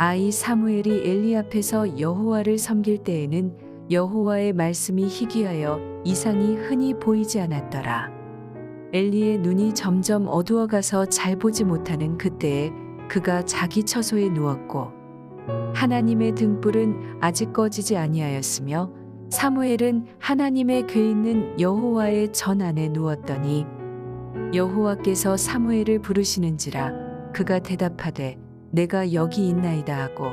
아이 사무엘이 엘리 앞에서 여호와를 섬길 때에는 여호와의 말씀이 희귀하여 이상이 흔히 보이지 않았더라. 엘리의 눈이 점점 어두워가서 잘 보지 못하는 그때에 그가 자기 처소에 누웠고 하나님의 등불은 아직 꺼지지 아니하였으며 사무엘은 하나님의 궤 있는 여호와의 전 안에 누웠더니 여호와께서 사무엘을 부르시는지라 그가 대답하되 내가 여기 있나이다 하고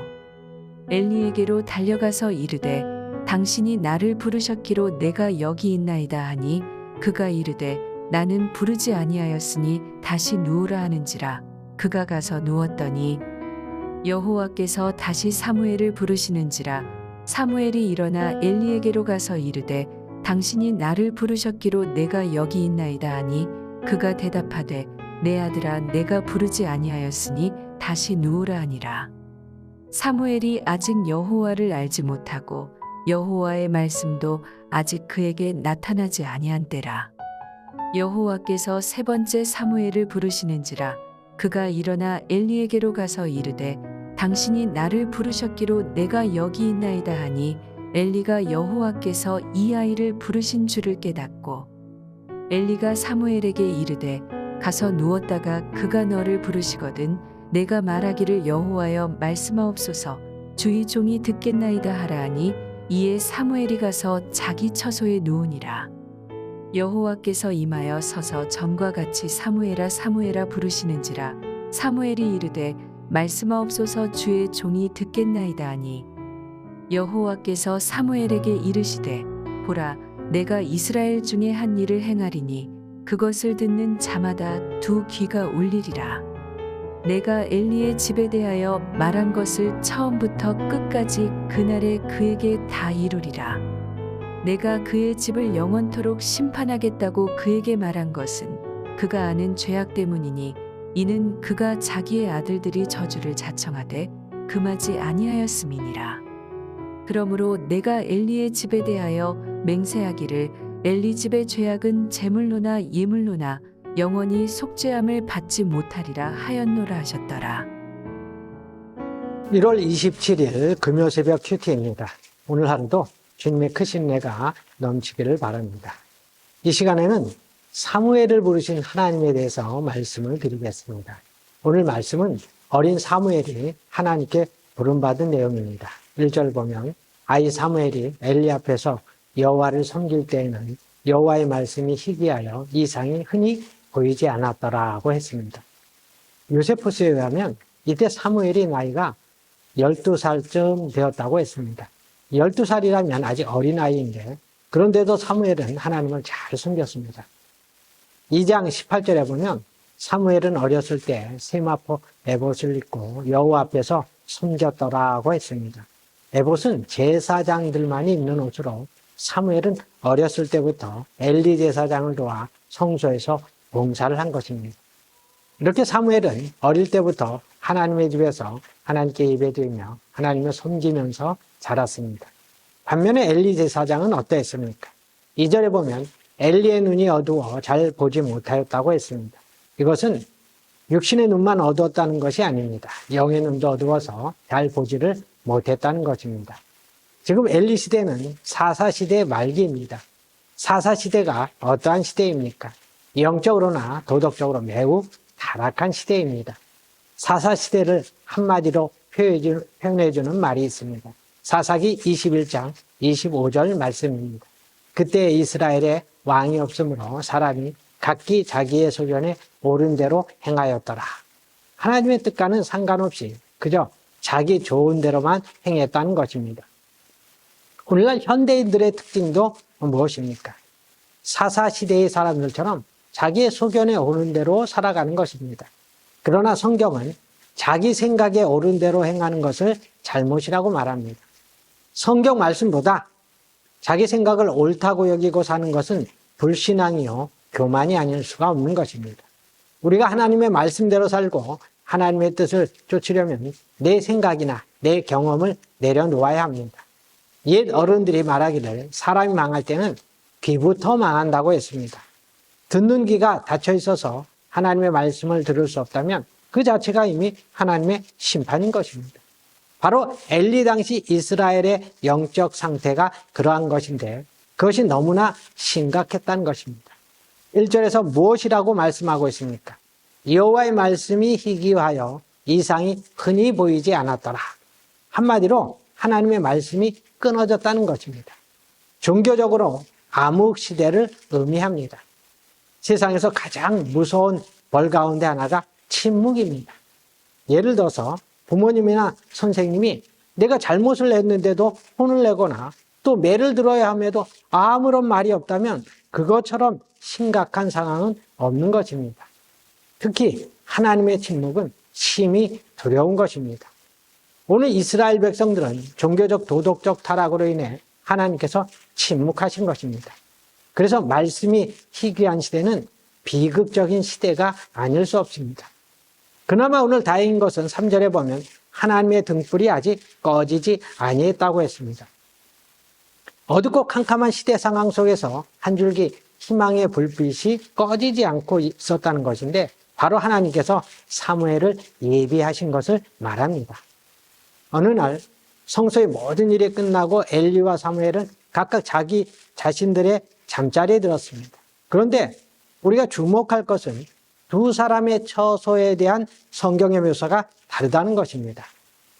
엘리에게로 달려가서 이르되 당신이 나를 부르셨기로 내가 여기 있나이다 하니 그가 이르되 나는 부르지 아니하였으니 다시 누우라 하는지라 그가 가서 누웠더니 여호와께서 다시 사무엘을 부르시는지라 사무엘이 일어나 엘리에게로 가서 이르되 당신이 나를 부르셨기로 내가 여기 있나이다 하니 그가 대답하되 내 아들아 내가 부르지 아니하였으니 다시 누우라 하니라. 사무엘이 아직 여호와를 알지 못하고 여호와의 말씀도 아직 그에게 나타나지 아니한 때라. 여호와께서 세 번째 사무엘을 부르시는지라 그가 일어나 엘리에게로 가서 이르되 당신이 나를 부르셨기로 내가 여기 있나이다 하니 엘리가 여호와께서 이 아이를 부르신 줄을 깨닫고 엘리가 사무엘에게 이르되 가서 누웠다가 그가 너를 부르시거든 내가 말하기를 여호와여 말씀하옵소서 주의 종이 듣겠나이다 하라 하니 이에 사무엘이 가서 자기 처소에 누우니라. 여호와께서 임하여 서서 전과 같이 사무엘아 사무엘아 부르시는지라 사무엘이 이르되 말씀하옵소서 주의 종이 듣겠나이다 하니 여호와께서 사무엘에게 이르시되 보라 내가 이스라엘 중에 한 일을 행하리니 그것을 듣는 자마다 두 귀가 울리리라. 내가 엘리의 집에 대하여 말한 것을 처음부터 끝까지 그날에 그에게 다 이루리라. 내가 그의 집을 영원토록 심판하겠다고 그에게 말한 것은 그가 아는 죄악 때문이니 이는 그가 자기의 아들들이 저주를 자청하되 금하지 아니하였음이니라. 그러므로 내가 엘리의 집에 대하여 맹세하기를 엘리 집의 죄악은 제물로나 예물로나 영원히 속죄함을 받지 못하리라 하였노라 하셨더라. 1월 27일 금요 새벽 큐티입니다. 오늘 하루도 주님의 크신 은혜가 넘치기를 바랍니다. 이 시간에는 사무엘을 부르신 하나님에 대해서 말씀을 드리겠습니다. 오늘 말씀은 어린 사무엘이 하나님께 부름받은 내용입니다. 1절 보면 아이 사무엘이 엘리 앞에서 여호와를 섬길 때에는 여호와의 말씀이 희귀하여 이상이 흔히 보이지 않았더라고 했습니다. 요세푸스에 의하면 이때 사무엘이 나이가 12살쯤 되었다고 했습니다. 12살이라면 아직 어린아이인데 그런데도 사무엘은 하나님을 잘 섬겼습니다. 2장 18절에 보면 사무엘은 어렸을 때 세마포 에봇을 입고 여호와 앞에서 섬겼더라고 했습니다. 에봇은 제사장들만이 입는 옷으로 사무엘은 어렸을 때부터 엘리 제사장을 도와 성소에서 봉사를 한 것입니다. 이렇게 사무엘은 어릴 때부터 하나님의 집에서 하나님께 예배드리며 하나님을 섬기면서 자랐습니다. 반면에 엘리 제사장은 어떠했습니까? 2절에 보면 엘리의 눈이 어두워 잘 보지 못하였다고 했습니다. 이것은 육신의 눈만 어두웠다는 것이 아닙니다. 영의 눈도 어두워서 잘 보지를 못했다는 것입니다. 지금 엘리 시대는 사사시대의 말기입니다. 사사시대가 어떠한 시대입니까? 영적으로나 도덕적으로 매우 타락한 시대입니다. 사사시대를 한마디로 표현해주는 말이 있습니다. 사사기 21장 25절 말씀입니다. 그때 이스라엘에 왕이 없으므로 사람이 각기 자기의 소견에 옳은 대로 행하였더라. 하나님의 뜻과는 상관없이 그저 자기 좋은 대로만 행했다는 것입니다. 오늘날 현대인들의 특징도 무엇입니까? 사사시대의 사람들처럼 자기의 소견에 옳은 대로 살아가는 것입니다. 그러나 성경은 자기 생각에 옳은 대로 행하는 것을 잘못이라고 말합니다. 성경 말씀보다 자기 생각을 옳다고 여기고 사는 것은 불신앙이요 교만이 아닐 수가 없는 것입니다. 우리가 하나님의 말씀대로 살고 하나님의 뜻을 쫓으려면 내 생각이나 내 경험을 내려놓아야 합니다. 옛 어른들이 말하기를 사람이 망할 때는 귀부터 망한다고 했습니다. 듣는 귀가 닫혀 있어서 하나님의 말씀을 들을 수 없다면 그 자체가 이미 하나님의 심판인 것입니다. 바로 엘리 당시 이스라엘의 영적 상태가 그러한 것인데 그것이 너무나 심각했다는 것입니다. 1절에서 무엇이라고 말씀하고 있습니까? 여호와의 말씀이 희귀하여 이상이 흔히 보이지 않았더라. 한마디로 하나님의 말씀이 끊어졌다는 것입니다. 종교적으로 암흑 시대를 의미합니다. 세상에서 가장 무서운 벌 가운데 하나가 침묵입니다. 예를 들어서 부모님이나 선생님이 내가 잘못을 했는데도 혼을 내거나 또 매를 들어야 함에도 아무런 말이 없다면 그것처럼 심각한 상황은 없는 것입니다. 특히 하나님의 침묵은 심히 두려운 것입니다. 오늘 이스라엘 백성들은 종교적 도덕적 타락으로 인해 하나님께서 침묵하신 것입니다. 그래서 말씀이 희귀한 시대는 비극적인 시대가 아닐 수 없습니다. 그나마 오늘 다행인 것은 3절에 보면 하나님의 등불이 아직 꺼지지 아니했다고 했습니다. 어둡고 캄캄한 시대 상황 속에서 한 줄기 희망의 불빛이 꺼지지 않고 있었다는 것인데 바로 하나님께서 사무엘을 예비하신 것을 말합니다. 어느 날 성소의 모든 일이 끝나고 엘리와 사무엘은 각각 자기 자신들의 잠자리에 들었습니다. 그런데 우리가 주목할 것은 두 사람의 처소에 대한 성경의 묘사가 다르다는 것입니다.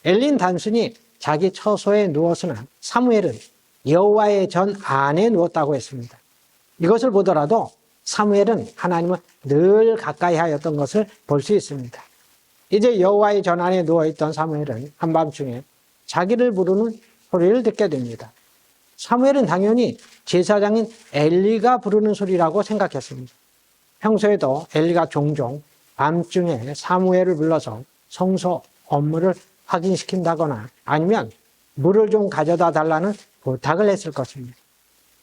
엘리는 단순히 자기 처소에 누웠으나 사무엘은 여호와의 전 안에 누웠다고 했습니다. 이것을 보더라도 사무엘은 하나님을 늘 가까이 하였던 것을 볼 수 있습니다. 이제 여호와의 전 안에 누워있던 사무엘은 한밤중에 자기를 부르는 소리를 듣게 됩니다. 사무엘은 당연히 제사장인 엘리가 부르는 소리라고 생각했습니다. 평소에도 엘리가 종종 밤중에 사무엘을 불러서 성소 업무를 확인시킨다거나 아니면 물을 좀 가져다 달라는 부탁을 했을 것입니다.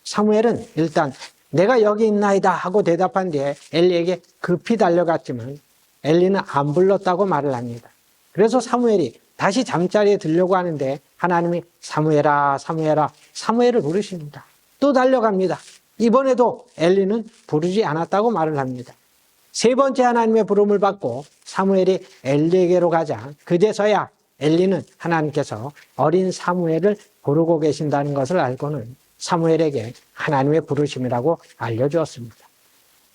사무엘은 일단 내가 여기 있나이다 하고 대답한 뒤에 엘리에게 급히 달려갔지만 엘리는 안 불렀다고 말을 합니다. 그래서 사무엘이 다시 잠자리에 들려고 하는데 하나님이 사무엘아 사무엘아 사무엘을 부르십니다. 또 달려갑니다. 이번에도 엘리는 부르지 않았다고 말을 합니다. 세 번째 하나님의 부름을 받고 사무엘이 엘리에게로 가자 그제서야 엘리는 하나님께서 어린 사무엘을 부르고 계신다는 것을 알고는 사무엘에게 하나님의 부르심이라고 알려주었습니다.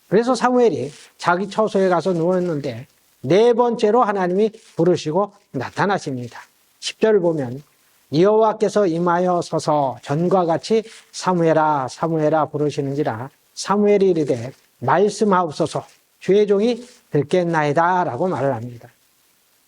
그래서 사무엘이 자기 처소에 가서 누웠는데 네 번째로 하나님이 부르시고 나타나십니다. 10절을 보면 여호와께서 임하여 서서 전과 같이 사무엘아 사무엘아 부르시는지라 사무엘이 이르되 말씀하옵소서 주의 종이 듣겠나이다 라고 말을 합니다.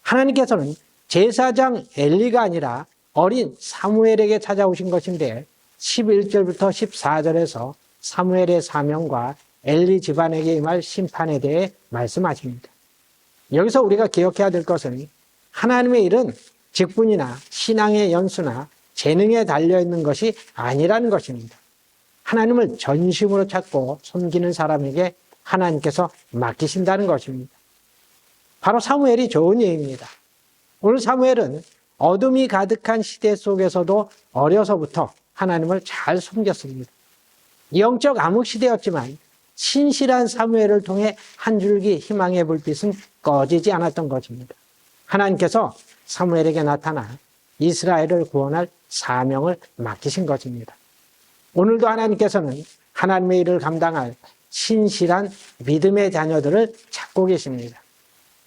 하나님께서는 제사장 엘리가 아니라 어린 사무엘에게 찾아오신 것인데 11절부터 14절에서 사무엘의 사명과 엘리 집안에게 임할 심판에 대해 말씀하십니다. 여기서 우리가 기억해야 될 것은 하나님의 일은 직분이나 신앙의 연수나 재능에 달려있는 것이 아니라는 것입니다. 하나님을 전심으로 찾고 섬기는 사람에게 하나님께서 맡기신다는 것입니다. 바로 사무엘이 좋은 예입니다. 오늘 사무엘은 어둠이 가득한 시대 속에서도 어려서부터 하나님을 잘 섬겼습니다. 영적 암흑 시대였지만 신실한 사무엘을 통해 한 줄기 희망의 불빛은 꺼지지 않았던 것입니다. 하나님께서 사무엘에게 나타나 이스라엘을 구원할 사명을 맡기신 것입니다. 오늘도 하나님께서는 하나님의 일을 감당할 신실한 믿음의 자녀들을 찾고 계십니다.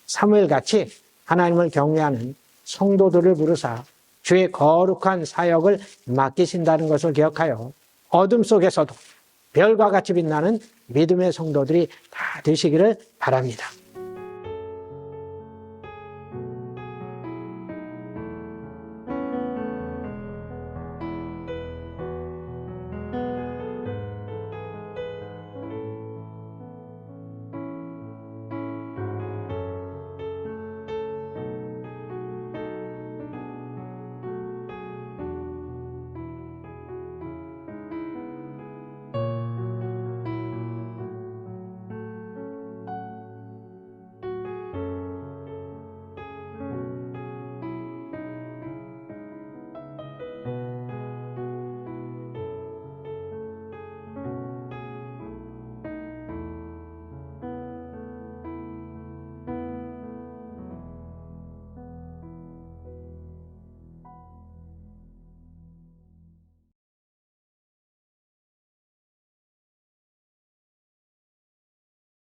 사무엘같이 하나님을 경외하는 성도들을 부르사 주의 거룩한 사역을 맡기신다는 것을 기억하여 어둠 속에서도 별과 같이 빛나는 믿음의 성도들이 다 되시기를 바랍니다.